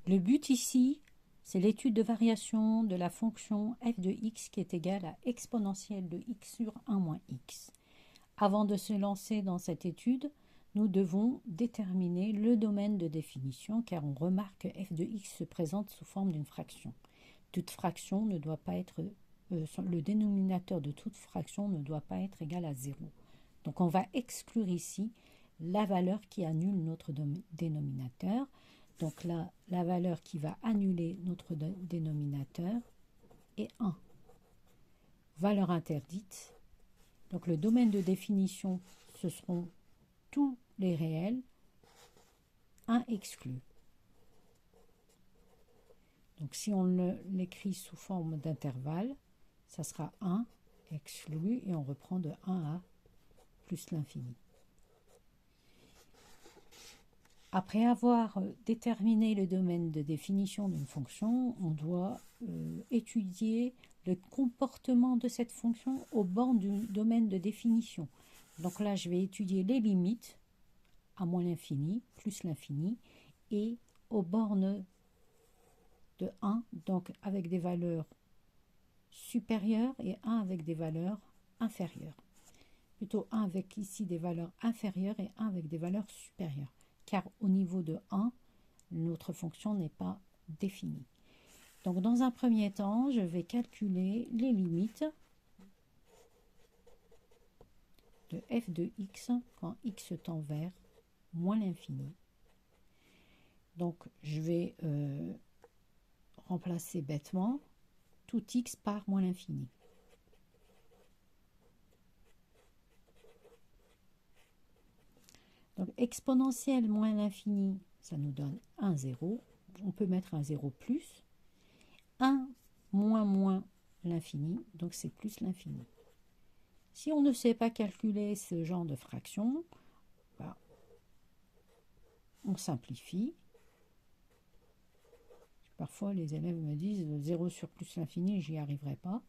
Le but ici, c'est l'étude de variation de la fonction f de x qui est égale à exponentielle de x sur 1 moins x. Avant de se lancer dans cette étude, nous devons déterminer le domaine de définition car on remarque que f de x se présente sous forme d'une fraction. Toute fraction ne doit pas être, le dénominateur de toute fraction ne doit pas être égal à 0. Donc on va exclure ici la valeur qui annule notre dénominateur. Donc là, la valeur qui va annuler notre dénominateur est 1. Valeur interdite. Donc le domaine de définition, ce seront tous les réels, 1 exclu. Donc si on l'écrit sous forme d'intervalle, ça sera 1 exclu et on reprend de 1 à plus l'infini. Après avoir déterminé le domaine de définition d'une fonction, on doit étudier le comportement de cette fonction aux bornes du domaine de définition. Donc là, je vais étudier les limites à moins l'infini, plus l'infini, et aux bornes de 1, donc avec des valeurs supérieures et 1 avec des valeurs inférieures. Plutôt 1 avec ici des valeurs inférieures et 1 avec des valeurs supérieures. Car au niveau de 1, notre fonction n'est pas définie. Donc dans un premier temps, je vais calculer les limites de f de x quand x tend vers moins l'infini. Donc je vais remplacer bêtement tout x par moins l'infini. Donc exponentielle moins l'infini, ça nous donne 1, 0. On peut mettre un 0 plus. 1 moins l'infini, donc c'est plus l'infini. Si on ne sait pas calculer ce genre de fraction, bah, on simplifie. Parfois les élèves me disent 0 sur plus l'infini, j'y arriverai pas.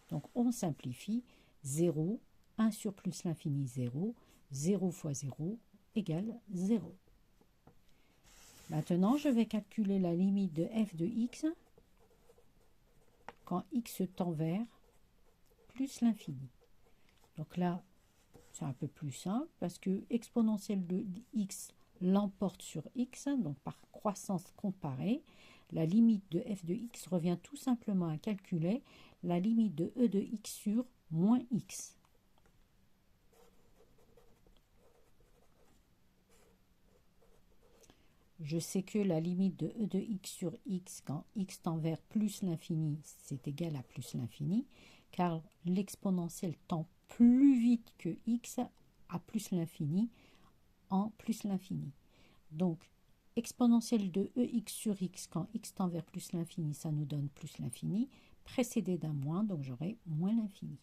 Donc on simplifie. 0, 1 sur plus l'infini, 0. 0 fois 0 égale 0. Maintenant, je vais calculer la limite de f de x quand x tend vers plus l'infini. Donc là, c'est un peu plus simple parce que exponentielle de x l'emporte sur x, donc par croissance comparée, la limite de f de x revient tout simplement à calculer la limite de e de x sur moins x. Je sais que la limite de e de x sur x quand x tend vers plus l'infini, c'est égal à plus l'infini, car l'exponentielle tend plus vite que x à plus l'infini en plus l'infini. Donc, exponentielle de ex sur x quand x tend vers plus l'infini, ça nous donne plus l'infini, précédé d'un moins, donc j'aurai moins l'infini.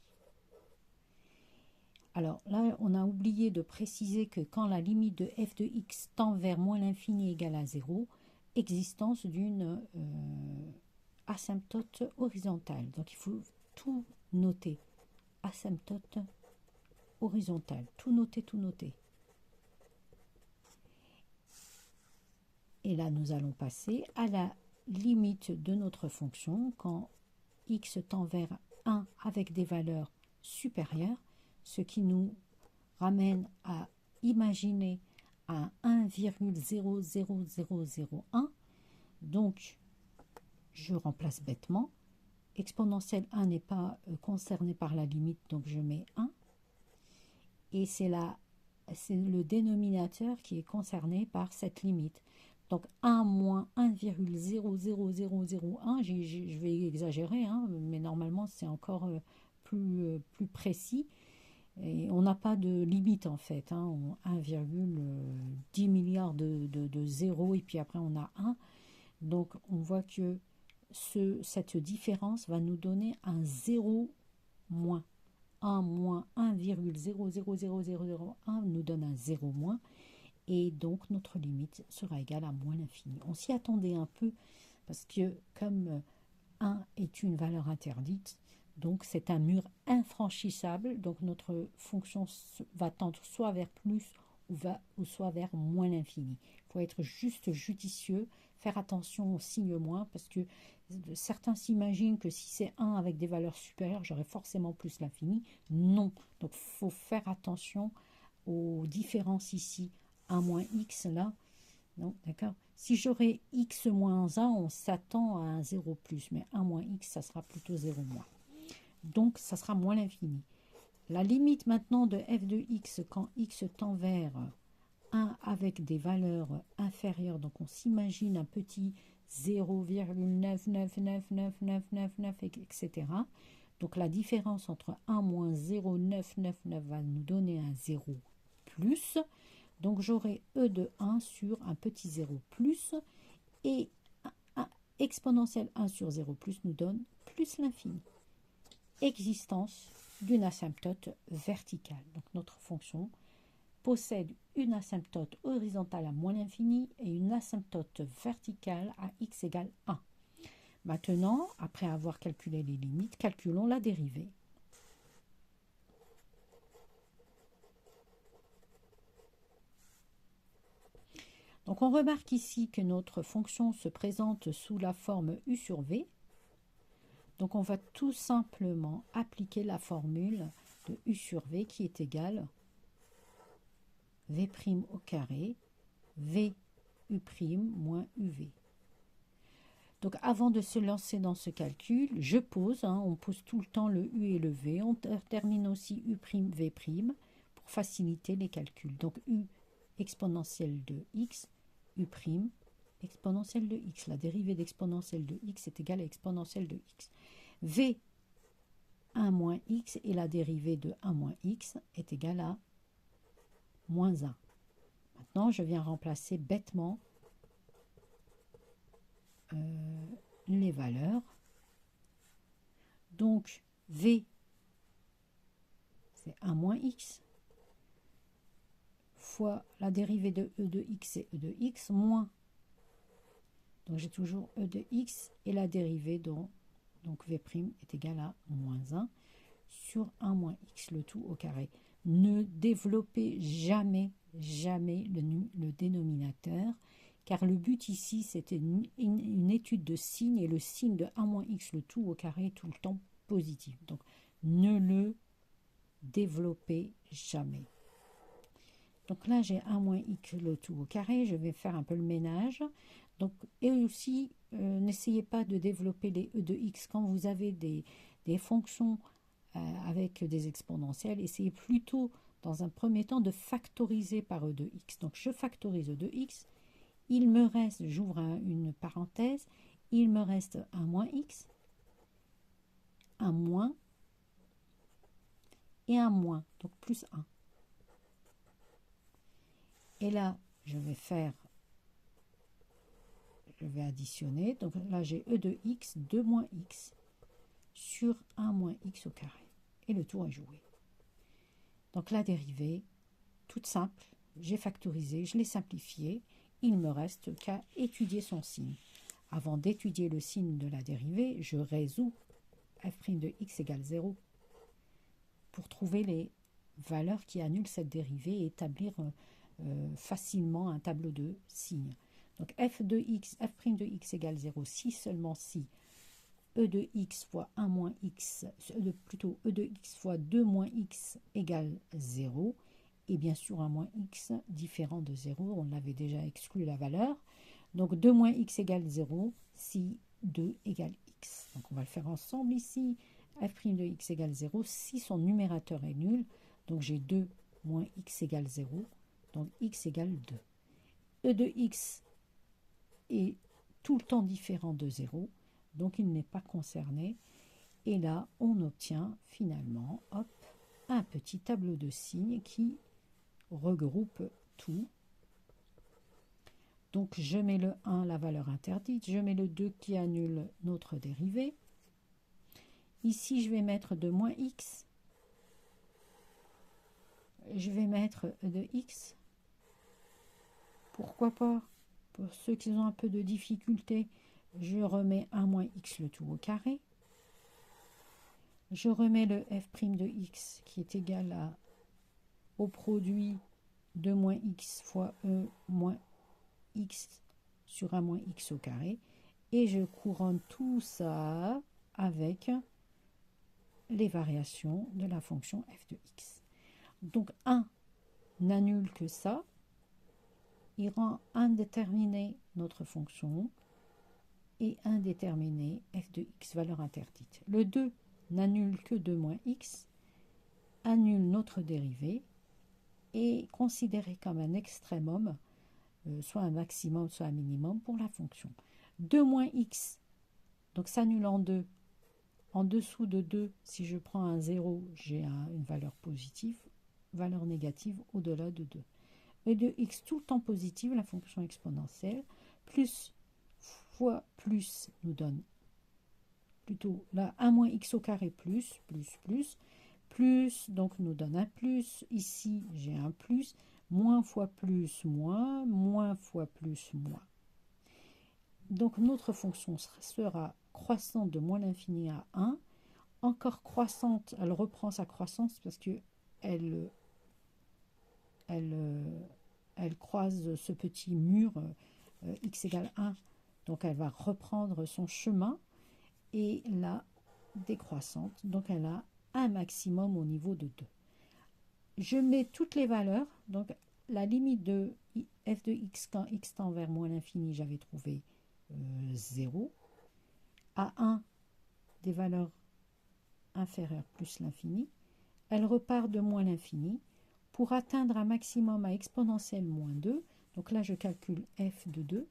Alors là, on a oublié de préciser que quand la limite de f de x tend vers moins l'infini égale à 0, existence d'une asymptote horizontale. Donc il faut tout noter. Asymptote horizontale. Tout noter, tout noter. Et là, nous allons passer à la limite de notre fonction quand x tend vers 1 avec des valeurs supérieures, ce qui nous ramène à imaginer un 1,00001. Donc, je remplace bêtement. Exponentielle 1 n'est pas concerné par la limite, donc je mets 1. Et c'est le dénominateur qui est concerné par cette limite. Donc 1 moins 1,00001, je vais exagérer, hein, mais normalement c'est encore plus précis. Et on n'a pas de limite en fait, hein, 1,10 milliard de 0 et puis après on a 1. Donc on voit que cette différence va nous donner un 0 moins. 1 moins 1,000001 nous donne un 0 moins. Et donc notre limite sera égale à moins l'infini. On s'y attendait un peu parce que comme 1 est une valeur interdite, donc c'est un mur infranchissable, donc notre fonction va tendre soit vers plus ou soit vers moins l'infini. Il faut être juste judicieux faire attention au signe moins, parce que certains s'imaginent que si c'est 1 avec des valeurs supérieures, j'aurai forcément plus l'infini. Non. Donc, il faut faire attention aux différences ici. 1 moins x, là. Non, d'accord. Si j'aurais x moins 1, on s'attend à un 0 plus, mais 1 moins x, ça sera plutôt 0 moins. Donc, ça sera moins l'infini. La limite maintenant de f de x quand x tend vers 1 avec des valeurs inférieures, donc on s'imagine un petit 0,9999999, etc. Donc la différence entre 1 moins 0,999 va nous donner un 0 plus. Donc j'aurai e de 1 sur un petit 0 plus, et exponentielle 1 sur 0 plus nous donne plus l'infini. Existence d'une asymptote verticale. Donc notre fonction possède une asymptote horizontale à moins l'infini et une asymptote verticale à x égale 1. Maintenant, après avoir calculé les limites, calculons la dérivée. Donc on remarque ici que notre fonction se présente sous la forme u sur v. Donc on va tout simplement appliquer la formule de u sur v qui est égale v' au carré, v u' moins uv. Donc avant de se lancer dans ce calcul, je pose, on pose tout le temps le u et le v, on termine aussi u', v' pour faciliter les calculs. Donc u exponentielle de x, u' exponentielle de x. La dérivée d'exponentielle de x est égale à exponentielle de x. v 1 moins x et la dérivée de 1 moins x est égale à moins 1. Maintenant, je viens remplacer bêtement les valeurs. Donc, v, c'est 1 moins x, fois la dérivée de e de x et e de x, moins. Donc, j'ai toujours e de x et la dérivée donc v' est égale à moins 1 sur 1 moins x, le tout au carré. Ne développez jamais le dénominateur, car le but ici, c'était une étude de signe, et le signe de 1 moins x, le tout au carré, est tout le temps positif. Donc, ne le développez jamais. Donc là, j'ai 1 moins x, le tout au carré. Je vais faire un peu le ménage. Donc, et aussi, n'essayez pas de développer les e de x quand vous avez des fonctions avec des exponentielles. Essayez plutôt, dans un premier temps, de factoriser par e de x. Donc, je factorise e de x. Il me reste, j'ouvre une parenthèse, il me reste 1 moins x, 1 moins, et 1 moins, donc plus 1. Et là, je vais additionner. Donc là, j'ai e de x, 2 moins x, sur 1 moins x au carré. Et le tour est joué. Donc la dérivée, toute simple, j'ai factorisé, je l'ai simplifié. Il ne me reste qu'à étudier son signe. Avant d'étudier le signe de la dérivée, je résous f' de x égale 0 pour trouver les valeurs qui annulent cette dérivée et établir facilement un tableau de signes. Donc f' de x égale 0 si seulement si e de x fois 1 moins x, plutôt e de x fois 2 moins x égale 0, et bien sûr 1 moins x différent de 0, on l'avait déjà exclu la valeur. Donc 2 moins x égale 0 si 2 égale x. Donc on va le faire ensemble ici. f' de x égale 0 si son numérateur est nul. Donc j'ai 2 moins x égale 0. Donc x égale 2. E de x est tout le temps différent de 0. Donc il n'est pas concerné. Et là, on obtient finalement un petit tableau de signes qui regroupe tout. Donc je mets le 1, la valeur interdite, je mets le 2 qui annule notre dérivée. Ici, je vais mettre de moins x. Je vais mettre e de x. Pourquoi pas? Pour ceux qui ont un peu de difficulté, je remets 1 moins x le tout au carré. Je remets le f' de x qui est égal au produit de moins x fois e moins x sur 1 moins x au carré. Et je couronne tout ça avec les variations de la fonction f de x. Donc 1 n'annule que ça. Il rend indéterminé notre fonction et indéterminé f de x, valeur interdite. Le 2 n'annule que 2 moins x, annule notre dérivée et considéré comme un extrémum, soit un maximum, soit un minimum pour la fonction. 2 moins x, donc s'annule en 2. En dessous de 2, si je prends un 0, j'ai une valeur positive, valeur négative au-delà de 2. Et de x tout le temps positive, la fonction exponentielle, plus fois plus nous donne plutôt là 1 moins x au carré plus, donc nous donne un plus, ici j'ai un plus, moins fois plus, moins fois plus, moins. Donc notre fonction sera croissante de moins l'infini à 1, encore croissante, elle reprend sa croissance parce que elle croise ce petit mur x égale 1, donc elle va reprendre son chemin et là décroissante, donc elle a un maximum au niveau de 2. Je mets toutes les valeurs, donc la limite de f de x quand x tend vers moins l'infini, j'avais trouvé 0. À 1, des valeurs inférieures plus l'infini. Elle repart de moins l'infini pour atteindre un maximum à exponentielle moins 2. Donc là, je calcule f de 2.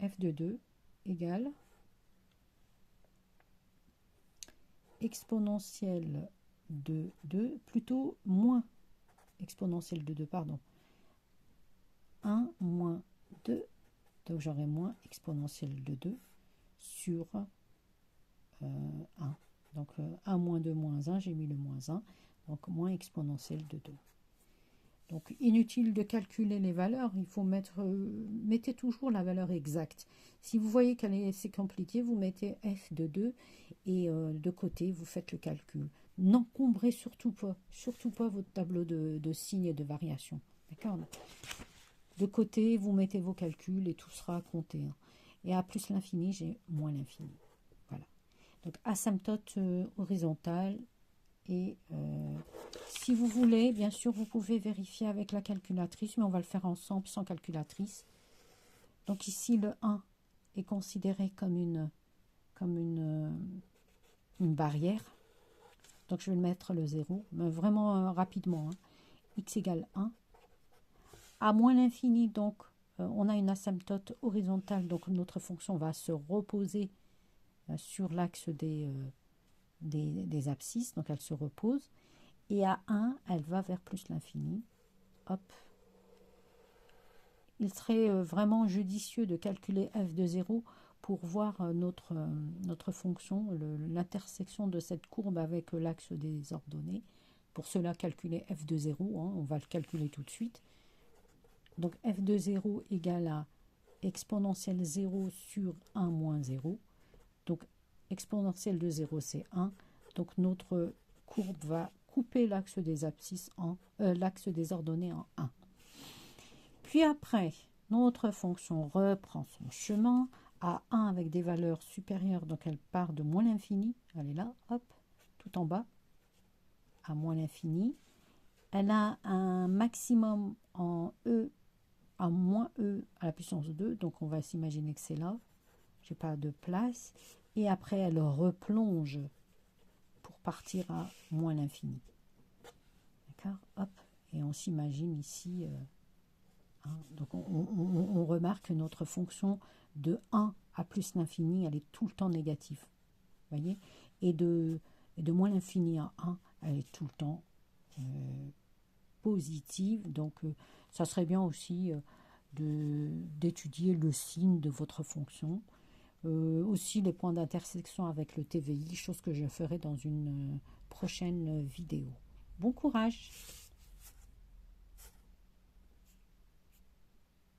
f de 2 égale exponentielle de 2, plutôt moins exponentielle de 2, pardon. 1 moins 2, donc j'aurai moins exponentielle de 2 sur 1. Donc 1 moins 2 moins 1, j'ai mis le moins 1, donc moins exponentielle de 2. Donc inutile de calculer les valeurs, il faut mettez toujours la valeur exacte. Si vous voyez qu'elle est assez compliquée, vous mettez f de 2 et de côté, vous faites le calcul. N'encombrez surtout pas votre tableau de signes et de variations. D'accord ? De côté, vous mettez vos calculs et tout sera compté. Et à plus l'infini, j'ai moins l'infini. Voilà. Donc asymptote horizontale. Et si vous voulez, bien sûr, vous pouvez vérifier avec la calculatrice, mais on va le faire ensemble sans calculatrice. Donc ici, le 1 est considéré comme une barrière. Donc je vais mettre le 0, mais vraiment rapidement. X égale 1. À moins l'infini, donc, on a une asymptote horizontale, donc notre fonction va se reposer sur l'axe des abscisses, donc elle se repose. Et à 1, elle va vers plus l'infini. Hop. Il serait vraiment judicieux de calculer f de 0 pour voir notre fonction, l'intersection de cette courbe avec l'axe des ordonnées. Pour cela, calculer f de 0, on va le calculer tout de suite. Donc f de 0 égale à exponentielle 0 sur 1 moins 0. Donc exponentielle de 0, c'est 1. Donc notre courbe va couper l'axe des abscisses l'axe des ordonnées en 1. Puis après, notre fonction reprend son chemin à 1 avec des valeurs supérieures, donc elle part de moins l'infini, elle est là, hop, tout en bas, à moins l'infini. Elle a un maximum en e à moins e à la puissance 2, donc on va s'imaginer que c'est là, j'ai pas de place, et après elle replonge pour partir à moins l'infini. D'accord, hop, et on s'imagine ici... donc on remarque que notre fonction de 1 à plus l'infini, elle est tout le temps négative. Voyez, et de moins l'infini à 1, elle est tout le temps positive. Donc ça serait bien aussi d'étudier le signe de votre fonction. Aussi les points d'intersection avec le TVI, chose que je ferai dans une prochaine vidéo. Bon courage!